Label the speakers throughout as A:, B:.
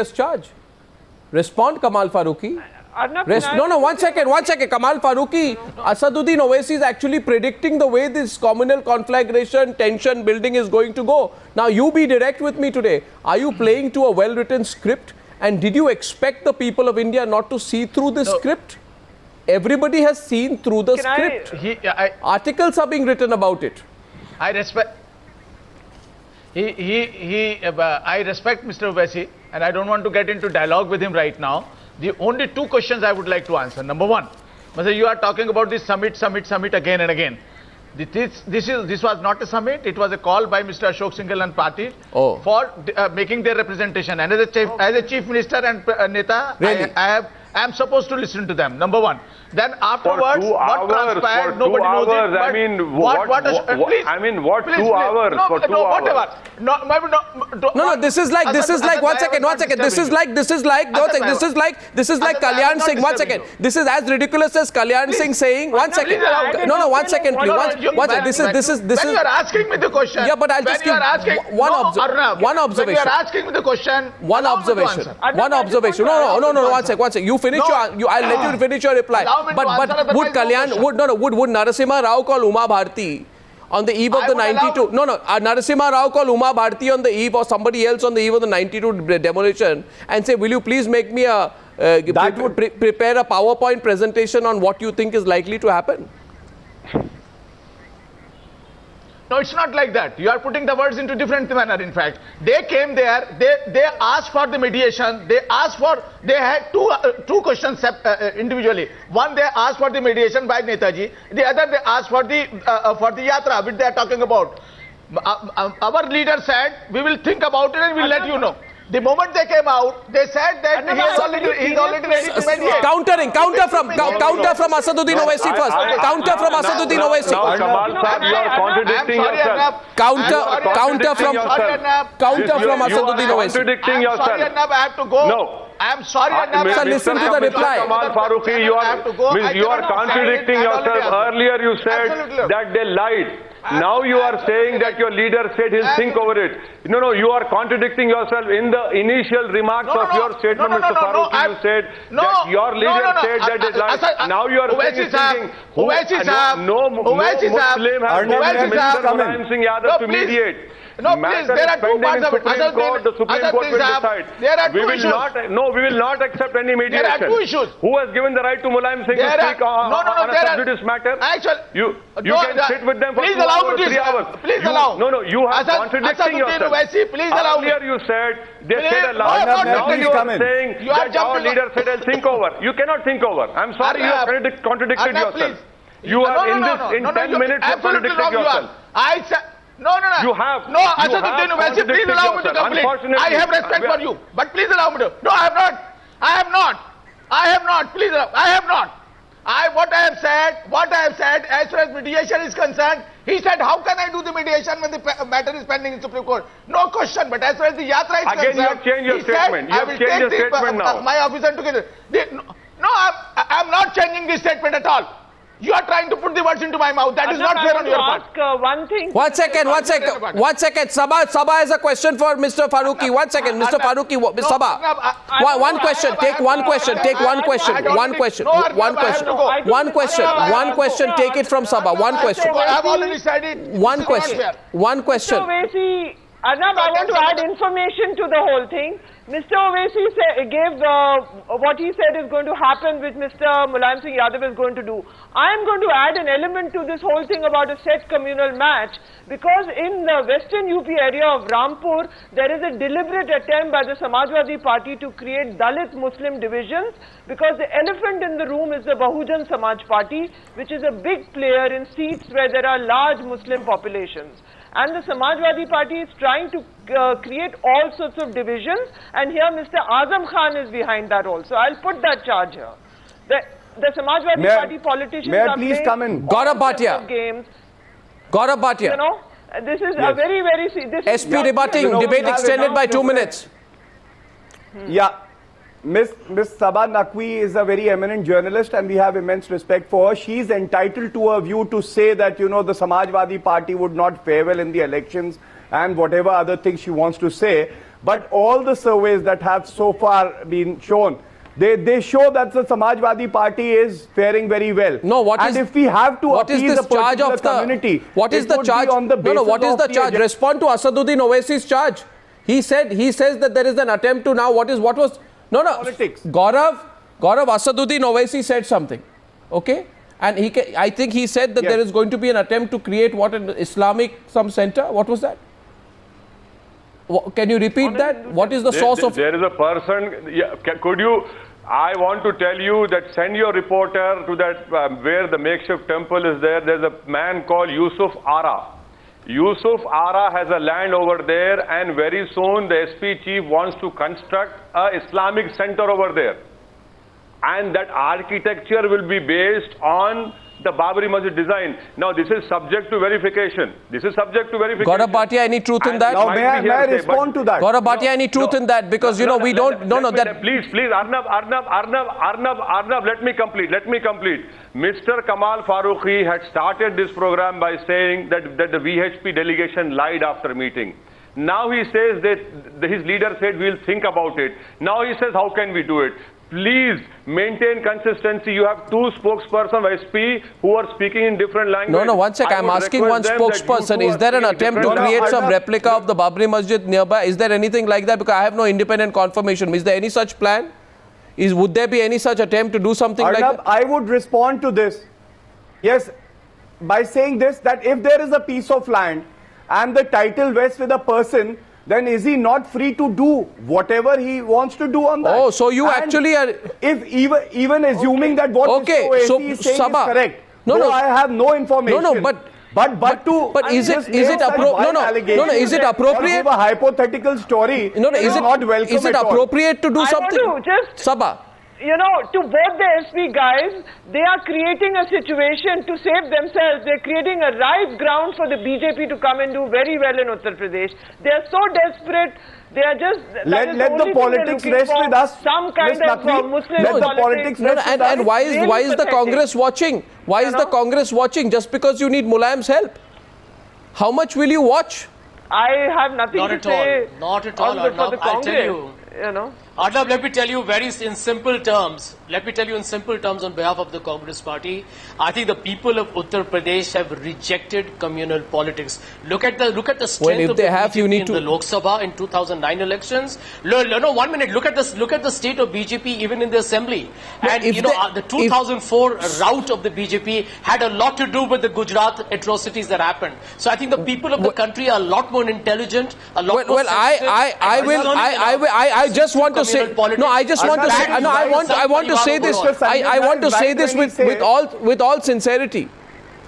A: charge. Respond, Kamal Farooqi. No, one second. Kamal Farooqi, Asaduddin Owaisi is actually predicting the way this communal conflagration, tension building is going to go. Now, you be direct with me today. Are you playing to a well-written script? And did you expect the people of India not to see through this script? Everybody has seen through the script. Articles are being written about it.
B: I respect. I respect Mr. Owaisi, and I don't want to get into dialogue with him right now. The only two questions I would like to answer. Number one, you are talking about this summit again and again. This was not a summit. It was a call by Mr. Ashok Singhal and party for making their representation. And as a chief minister and Neta,
A: really?
B: I am supposed to listen to them. Number one. Then afterwards, what transpired, nobody knows it.
C: I mean, what 2 hours? For 2 hours.
B: Whatever.
A: No, this is like, one second. This is like Kalyan Singh. One second. This is as ridiculous as Kalyan Singh saying, one second. No, 1 second, please. This is.
B: When you are asking me the question.
A: Yeah, but I'll just give one observation.
B: When you are asking me the question.
A: One observation. No, 1 second. You finish I'll let you finish your reply. But would Narasimha Rao call Uma Bharti on the eve of the 92? Narasimha Rao call Uma Bharti on the eve, or somebody else on the eve of the 92 demolition, and say, will you please make me prepare a PowerPoint presentation on what you think is likely to happen?
B: No, it's not like that. You are putting the words into different manner, in fact. They came there, they asked for the mediation, they had two questions individually. One, they asked for the mediation by Netaji. The other, they asked for the yatra, which they are talking about. Our leader said, we will think about it and we'll let you know. The moment they came out, they said that he's already ready to mediate.
A: Counter from Asaduddin Owaisi first. Counter from Asaduddin Owaisi.
C: Now, Kamal Sahib, you are contradicting yourself.
A: Counter from Asaduddin Owaisi.
C: Contradicting yourself.
B: Sorry, Arnab, I have to go.
C: No.
B: I'm sorry, Arnab.
A: Sir, listen to the reply.
C: Kamal Farooqi, you are contradicting yourself. Earlier you said that they lied. Now you are saying that your leader said he'll think over it. No, you are contradicting yourself. In the initial remarks of your statement, Mr. Farooqi, you said that your leader said that they lied. Now you are saying thinking, no Muslim has Mr. Mulayam Singh Yadav to mediate.
B: No, please, there are two parts of it.
C: The Supreme Court will decide.
B: There are two issues.
C: We will not accept any mediation.
B: There are two issues.
C: Who has given the right to Mulayam Singh to speak on a subjudice matter?
B: Actually,
C: you can sit with them for 2 hours, 3 hours.
B: Please allow.
C: No, you are contradicting yourself.
B: Please allow me.
C: Earlier you said they said a lie. Now you are saying that our leader said I'll think over. You cannot think over. I'm sorry, you have contradicted yourself. You are in 10 minutes you have contradicted yourself.
B: I said. No.
C: You have.
B: No, Asaduddin Owaisi, please allow me to complete. I have respect for you, but please allow me to. No, I have not. Please allow. I have not. What I have said, as far as mediation is concerned, he said, how can I do the mediation when the matter is pending in Supreme Court? No question, but as far as the yatra is concerned,
C: you have changed your statement. You have changed your statement now.
B: My officer together. No, I'm not changing this statement at all. You are trying to put the words into my mouth. That is not fair on your part.
D: One thing.
A: 1 second. Sabah has a question for Mr. Farooqi. 1 second, Mr. Farooqi. Sabah. One question. Take one question. Take it from Sabah. One question.
B: I have already said it.
A: One question.
D: Arnab, I want to add information to the whole thing. Mr. Owaisi gave what he said is going to happen, which Mr. Mulayam Singh Yadav is going to do. I am going to add an element to this whole thing about a set communal match, because in the western UP area of Rampur, there is a deliberate attempt by the Samajwadi Party to create Dalit Muslim divisions, because the elephant in the room is the Bahujan Samaj Party, which is a big player in seats where there are large Muslim populations. And the Samajwadi Party is trying to create all sorts of divisions, and here Mr. Azam Khan is behind that also. I'll put that charge here. The Samajwadi Party politicians are
E: please come in.
A: Gaurav Bhatia.
D: Games.
A: Gaurav Bhatia.
D: You know, this is a very, very...
A: SP rebutting, debate extended by 2 minutes.
E: Yeah. Miss Sabah Naqvi is a very eminent journalist and we have immense respect for her. She is entitled to a view to say that, the Samajwadi Party would not fare well in the elections and whatever other things she wants to say. But all the surveys that have so far been shown, they show that the Samajwadi Party is faring very well.
A: No,
E: and if we have to
A: what is
E: appease
A: this
E: a
A: charge
E: particular
A: of the
E: community,
A: what is
E: it
A: the
E: would
A: charge
E: be on the basis
A: no, what is
E: of
A: the charge? Respond to Asaduddin Owaisi's charge. He says that there is an attempt to now what was
E: politics.
A: Gaurav Asaduddin Owaisi said something, okay, and I think he said that there is going to be an attempt to create what, an Islamic some center. What was that? Can you repeat that? What is the source of?
C: There is a person. Yeah, could you? I want to tell you that send your reporter to that where the makeshift temple is there. There's a man called Yusuf Ara. Yusuf Ara has a land over there, and very soon the SP chief wants to construct a Islamic center over there. And that architecture will be based on the Babri Masjid design. Now this is subject to verification.
A: Gaurav Bhatia, any truth in that?
E: Now may I respond to that?
A: Gaurav Bhatia, any truth in that? Because we don't.
C: Please, Arnab, let me complete. Mr. Kamal Farooqi had started this program by saying that the VHP delegation lied after meeting. Now he says that his leader said we'll think about it. Now he says how can we do it? Please maintain consistency. You have two spokespersons of SP who are speaking in different languages.
A: No, one sec. I'm asking one spokesperson. Is there an attempt to create some replica of the Babri Masjid nearby? Is there anything like that? Because I have no independent confirmation. Is there any such plan? Would there be any such attempt to do something like that?
E: I would respond to this. Yes, by saying this, that if there is a piece of land and the title vests with a person, then is he not free to do whatever he wants to do on that?
A: Oh, so you actually are...
E: If even assuming that what Mr. Owaisi is saying is correct, I have no information. Is it appropriate?
A: A
E: hypothetical story is not welcome.
A: Is it appropriate to do something?
D: I want to just...
A: Sabha.
D: To vote the SP guys, they are creating a situation to save themselves. They're creating a ripe ground for the BJP to come and do very well in Uttar Pradesh. They are so desperate. They are just...
E: Let the politics rest with us.
D: Some kind of Muslim
E: let the politics rest with us.
A: And why is the Congress watching? Why is the Congress watching? Just because you need Mulayam's help? How much will you watch?
D: I have nothing to say.
F: Not at all, Arnab. I'll tell you. Arnab, let me tell you in simple terms on behalf of the Congress party. I think the people of Uttar Pradesh have rejected communal politics. Look at the strength of the BJP in the Lok Sabha in 2009 elections. No, 1 minute. Look at the state of BJP even in the assembly. And the 2004 rout of the BJP had a lot to do with the Gujarat atrocities that happened. So I think the people of the country are a lot more intelligent, a lot more
A: I just want to say this with all sincerity,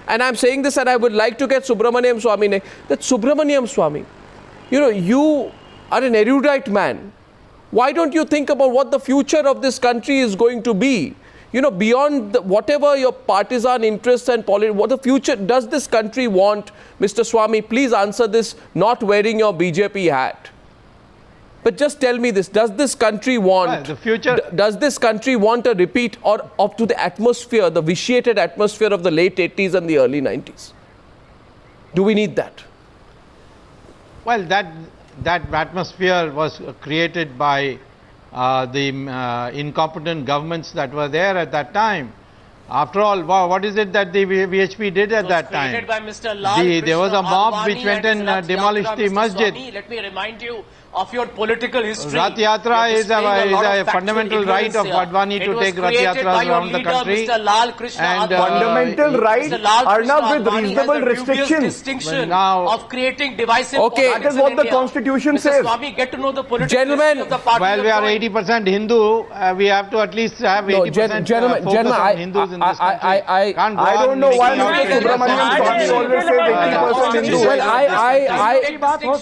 A: and I'm saying this, and I would like to get Subramaniam Swamy. That Subramaniam Swamy, you are an erudite man. Why don't you think about what the future of this country is going to be? Beyond whatever your partisan interests and politics, what the future does this country want? Mr. Swamy, please answer this, not wearing your BJP hat. But just tell me this, does this country want does this country want a repeat of to the atmosphere, the vitiated atmosphere of the late 80s and the early 90s? Do we need that?
G: Well, that atmosphere was created by the incompetent governments that were there at that time. After all, what is it that the VHP did at that time?
F: By Mr. Lal
G: there was a mob which went and demolished the masjid.
F: Swamy, let me remind you of your political history.
G: Rath Yatra is a fundamental right of Advani to take Rath Yatras around the country.
F: And
E: fundamental right are not with reasonable restrictions.
F: Of creating divisive
E: that is what the Constitution says.
F: Swamy, get to know the political
A: gentlemen,
F: of the party.
G: While we are 80% Hindu, we have to at least have 80% focus on Hindus in this country.
E: I don't know why Mr. Subramaniam Swamy always says 80% Hindu.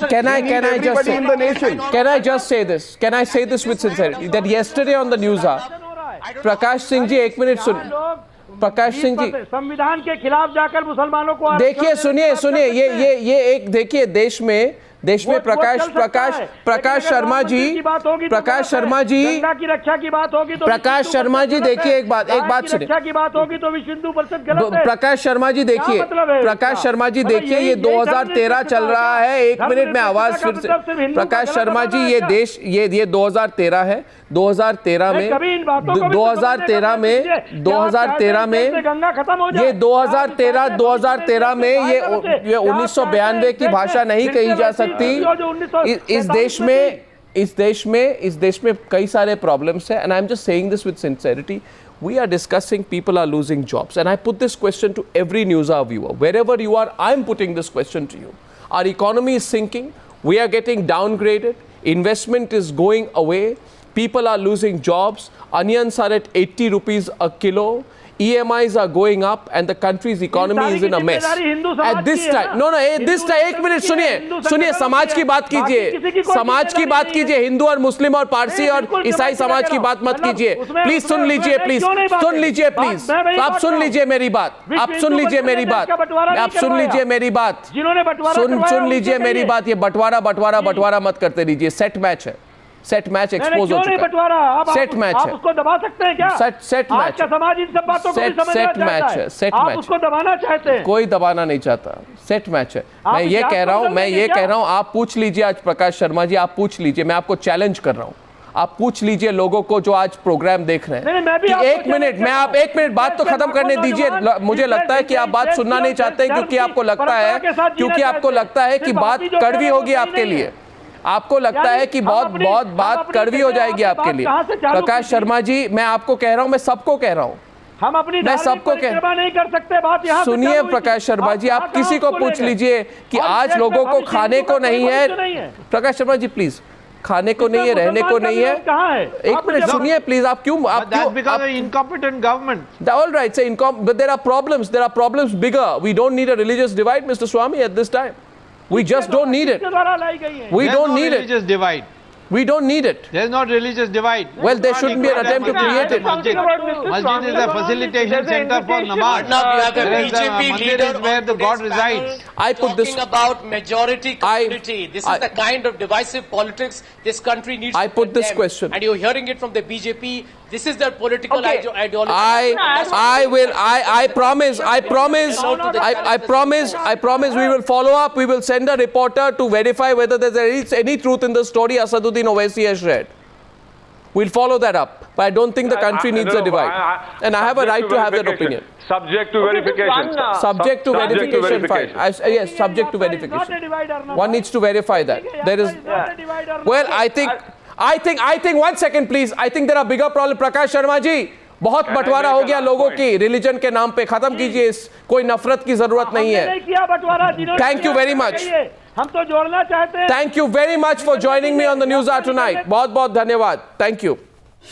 A: Can I just say,
E: in the nation.
A: Can I just say this? Can I say this with sincerity? That yesterday on the news, Prakash Singh ji, 1 minute सुनिए. प्रकाश सिंह जी, संविधान के खिलाफ जाकर मुसलमानों को देखिए, सुनिए ये एक देखिए, देश में देश में प्रकाश शर्मा जी, प्रकाश शर्मा जी,
H: गंगा की रक्षा की बात होगी तो
A: प्रकाश शर्मा जी देखिए एक बात सुनिए,
H: रक्षा की बात होगी तो विश्व हिंदू परिषद गलत है।
A: प्रकाश शर्मा जी देखिए, प्रकाश शर्मा जी देखिए, ये 2013 चल रहा है। एक मिनट में आवाज फिर से, प्रकाश शर्मा जी, ये देश ये 2013 है। 2013 में 2013 में
H: गंगा खत्म हो जाए,
A: ये 2013 में ये 1992 की भाषा नहीं कही जा सकती। इस देश में कई सारे प्रॉब्लम्स हैं, and I'm just saying this with sincerity. We are discussing people are losing jobs, and I put this question to every news hour viewer. Wherever you are, I'm putting this question to you. Our economy is sinking. We are getting downgraded. Investment is going away. People are losing jobs. Onions are at 80 rupees a kilo. EMIs are going up and the country's economy is in a mess. At this time, this time, एक minute सुनिए, समाज की बात कीजिए, समाज की बात कीजिए, हिंदू और मुस्लिम और पारसी और ईसाई समाज की बात मत कीजिए। प्लीज सुन लीजिए, प्लीज सुन लीजिए, प्लीज आप सुन लीजिए मेरी बात, आप सुन लीजिए मेरी बात, आप सुन लीजिए मेरी बात, सुन लीजिए मेरी बात। ये बंटवारा मत करते लीजिए, सेट मैच है, सेट मैच एक्सपोज हो चुका है, सेट मैच है,
H: उसको दबा सकते हैं क्या?
A: सेट मैच
H: का समाज इन सब बातों को समझना चाहता है,
A: सेट
H: आप
A: मैच
H: उसको दबाना चाहते हैं।
A: कोई दबाना नहीं चाहता, सेट मैच है। मैं ये कह रहा हूं, आप पूछ लीजिए आज प्रकाश शर्मा जी, आप पूछ लीजिए, मैं आपको चैलेंज कर रहा हूं, आप पूछ लीजिए लोगों को जो आज प्रोग्राम देख रहे हैं कि एक मिनट बात तो खत्म करने दीजिए। मुझे लगता है कि आप बात सुनना नहीं चाहते क्योंकि आपको लगता है कि बात कड़वी होगी आपके लिए, आपको लगता है कि बहुत बात कड़वी हो जाएगी आपके लिए। प्रकाश शर्मा जी, मैं आपको कह रहा हूं, मैं सबको कह रहा हूं,
H: हम अपनी
A: मैं सबको
H: नहीं कर सकते। बात यहाँ
A: सुनिए प्रकाश शर्मा जी, आप किसी को पूछ लीजिए कि आज लोगों को खाने को नहीं है। प्रकाश शर्मा जी प्लीज, खाने को नहीं है, रहने को नहीं है। एक मिनट सुनिए प्लीज, आप क्यों
G: incompetent government.
A: All right, say but there are problems bigger. We don't need a religious divide, Mr. Swami, at this time. We just don't need it. We don't need it.
G: Religious divide.
A: We don't need it.
G: There's not religious divide.
A: Well, there shouldn't be an attempt to create it.
G: Masjid is a facilitation center for namaz.
F: Now you have a BJP leader
G: is where the God resides.
A: I put this
F: talking about majority community. This is the kind of divisive politics this country needs.
A: I
F: to
A: put this
F: condemn.
A: question.
F: And you're hearing it from the BJP. This is their political ideology.
A: I promise we will follow up. We will send a reporter to verify whether there's any truth in the story Asaduddin Owaisi has shared. We'll follow that up. But I don't think the country needs a divide. And I have a right to have that opinion.
C: Subject to verification.
A: Subject to verification, fine. Yes, subject to verification. One needs to verify that. There is. Well, I think 1 second please. I think there are bigger problems. Prakash Sharma ji, बहुत बंटवारा हो गया लोगों की religion के नाम पे, खत्म कीजिए, कोई नफरत की जरूरत नहीं है। Thank you very much.
H: हम तो जोड़ना चाहते हैं।
A: Thank you very much for joining me on the News Hour tonight. बहुत बहुत धन्यवाद। Thank you.